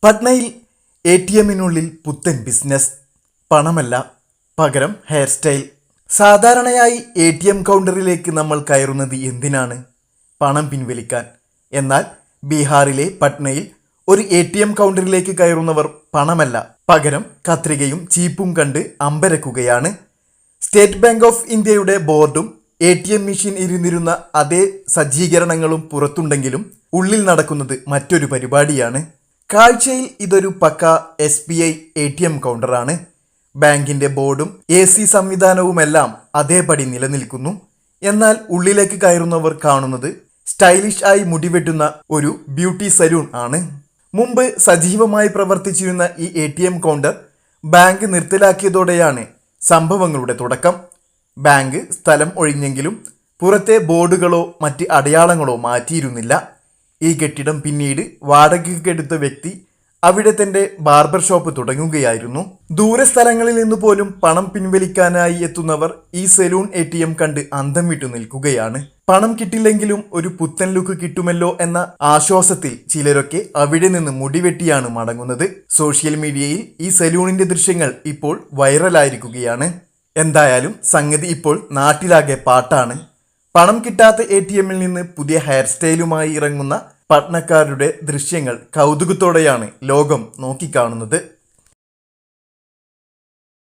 പട്നയിൽ ATMനുള്ളിൽ പുത്തൻ ബിസിനസ്. പണമല്ല, പകരം ഹെയർ സ്റ്റൈൽ. സാധാരണയായി ATM കൗണ്ടറിലേക്ക് നമ്മൾ കയറുന്നത് എന്തിനാണ്? പണം പിൻവലിക്കാൻ. എന്നാൽ ബീഹാറിലെ പട്നയിൽ ഒരു ATM കൗണ്ടറിലേക്ക് കയറുന്നവർ പണമല്ല, പകരം കത്രികയും ചീപ്പും കണ്ട് അമ്പരക്കുകയാണ്. സ്റ്റേറ്റ് ബാങ്ക് ഓഫ് ഇന്ത്യയുടെ ബോർഡും ATM മെഷീൻ ഇരുന്നിരുന്ന അതേ സജ്ജീകരണങ്ങളും പുറത്തുണ്ടെങ്കിലും ഉള്ളിൽ നടക്കുന്നത് മറ്റൊരു പരിപാടിയാണ്. കാഴ്ചയിൽ ഇതൊരു പക്ക SBI ATM കൗണ്ടറാണ്. ബാങ്കിന്റെ ബോർഡും AC സംവിധാനവുമെല്ലാം അതേപടി നിലനിൽക്കുന്നു. എന്നാൽ ഉള്ളിലേക്ക് കയറുന്നവർ കാണുന്നത് സ്റ്റൈലിഷ് ആയി മുടിവെട്ടുന്ന ഒരു ബ്യൂട്ടി സലൂൺ ആണ്. മുമ്പ് സജീവമായി പ്രവർത്തിച്ചിരുന്ന ഈ ATM കൗണ്ടർ ബാങ്ക് നിർത്തലാക്കിയതോടെയാണ് സംഭവങ്ങളുടെ തുടക്കം. ബാങ്ക് സ്ഥലം ഒഴിഞ്ഞെങ്കിലും പുറത്തെ ബോർഡുകളോ മറ്റ് അടയാളങ്ങളോ മാറ്റിയിരുന്നില്ല. ഈ കെട്ടിടം പിന്നീട് വാടകയ്ക്കെടുത്ത വ്യക്തി അവിടെ തന്റെ ബാർബർ ഷോപ്പ് തുടങ്ങുകയായിരുന്നു. ദൂരസ്ഥലങ്ങളിൽ നിന്ന് പോലും പണം പിൻവലിക്കാനായി എത്തുന്നവർ ഈ സലൂൺ ATM കണ്ട് അന്തം വിട്ടു നിൽക്കുകയാണ്. പണം കിട്ടില്ലെങ്കിലും ഒരു പുത്തൻ ലുക്ക് കിട്ടുമല്ലോ എന്ന ആശ്വാസത്തിൽ ചിലരൊക്കെ അവിടെ നിന്ന് മുടിവെട്ടിയാണ് മടങ്ങുന്നത്. സോഷ്യൽ മീഡിയയിൽ ഈ സലൂണിന്റെ ദൃശ്യങ്ങൾ ഇപ്പോൾ വൈറലായിരിക്കുകയാണ്. എന്തായാലും സംഗതി ഇപ്പോൾ നാട്ടിലാകെ പാട്ടാണ്. പണം കിട്ടാത്ത ATMൽ നിന്ന് പുതിയ ഹെയർ സ്റ്റൈലുമായി ഇറങ്ങുന്ന പട്നക്കാരുടെ ദൃശ്യങ്ങൾ കൗതുകത്തോടെയാണ് ലോകം നോക്കിക്കാണുന്നത്.